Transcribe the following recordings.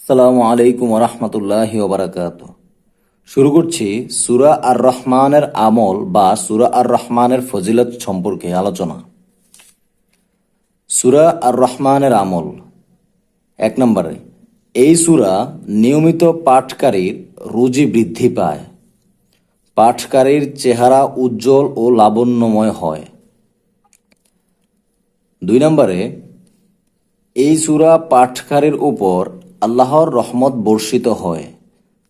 আসসালামু আলাইকুম ওরহমতুল্লাহি ওবারাকাতুহু। শুরু করছি সূরা আর রহমানের আমল বা সূরা আর রহমানের ফজিলত সম্পর্কে আলোচনা। সূরা আর রহমানের আমল। 1 নম্বরে, এই সূরা নিয়মিত পাঠকারীর রুজি বৃদ্ধি পায়, পাঠকারীর চেহারা উজ্জ্বল ও লাবণ্যময় হয়। 2 নম্বরে, এই সূরা পাঠকারীর উপর আল্লাহর রহমত বর্ষিত হয়,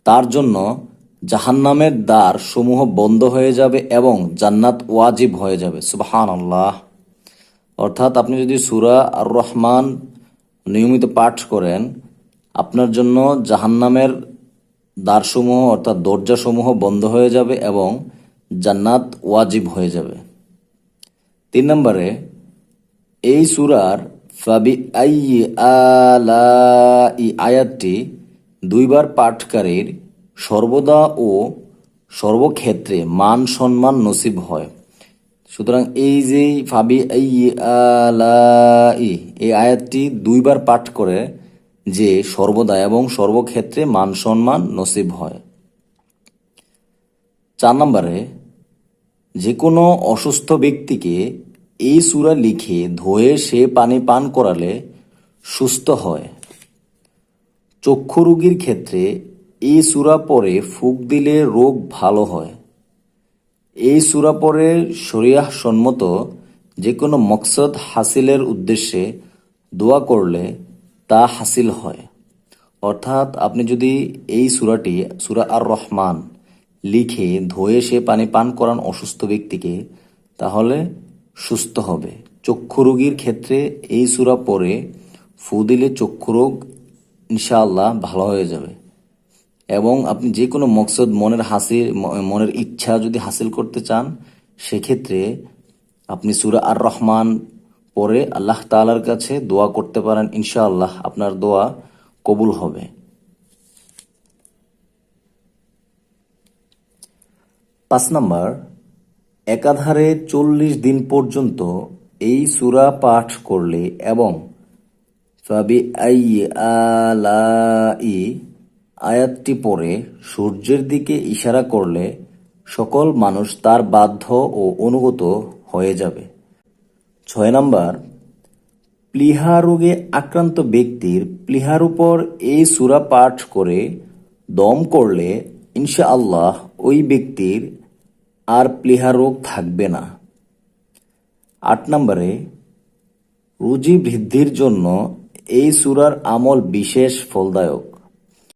তার জন্য জাহান্নামের দ্বার সমূহ বন্ধ হয়ে যাবে এবং জান্নাত ওয়াজিব হয়ে যাবে। সুবহানাল্লাহ। অর্থাৎ আপনি যদি সূরা আর রহমান নিয়মিত পাঠ করেন, আপনার জন্য জাহান্নামের দ্বারসমূহ অর্থাৎ দরজাসমূহ বন্ধ হয়ে যাবে এবং জান্নাত ওয়াজিব হয়ে যাবে। 3 নম্বরে, এই সূরার ফাবি আইয়ি আলাই আয়াতটি 2বার পাঠকারীর সর্বদা ও সর্বক্ষেত্রে মান সম্মান নসিব হয়। সুতরাং এই যে ফাবি আইয়ি আলাই, এই আয়াতটি 2বার পাঠ করে যে সর্বদা এবং সর্বক্ষেত্রে মান সম্মান নসিব হয়। 4 নম্বরে, যে কোনো অসুস্থ ব্যক্তিকে এই সূরা লিখে ধুয়ে সে পানি পান করালে সুস্থ হয়। চক্ষু রোগীর ক্ষেত্রে এই সূরা পড়ে ফুঁক দিলে রোগ ভালো হয়। এই সূরা পড়ে শরিয়াহ সম্মত যে কোনো মকসদ হাসিলের উদ্দেশ্যে দোয়া করলে তা হাসিল হয়। অর্থাৎ আপনি যদি এই সূরাটি সূরা আর রহমান লিখে ধুয়ে সে পানি পান করান অসুস্থ ব্যক্তিকে, তাহলে সুস্থ হবে। চক্ষু রোগীর ক্ষেত্রে এই সূরা পড়ে ফু দিলে চক্ষু রোগ ইনশাআল্লাহ ভালো হয়ে যাবে। এবং আপনি যে কোনো মকসদ মনের ইচ্ছা যদি হাসিল করতে চান, সেক্ষেত্রে আপনি সূরা আর রহমান পড়ে আল্লাহ তাআলার কাছে দোয়া করতে পারেন, ইনশাআল্লাহ আপনার দোয়া কবুল হবে। 5 নম্বর, একাধারে 40 দিন পর্যন্ত এই সূরা পাঠ করলে এবং ফাবি আইয়ি আলাই আয়াতটি পড়ে সূর্যের দিকে ইশারা করলে সকল মানুষ তার বাধ্য ও অনুগত হয়ে যাবে। 6 নম্বর, প্লীহা রোগে আক্রান্ত ব্যক্তির প্লীহার উপর এই সূরা পাঠ করে দম করলে ইনশাআল্লাহ ওই ব্যক্তির আর প্লীহা রোগ থাকবে না। 8 নম্বরে, রুজি বৃদ্ধির জন্য এই সূরার আমল বিশেষ ফলদায়ক।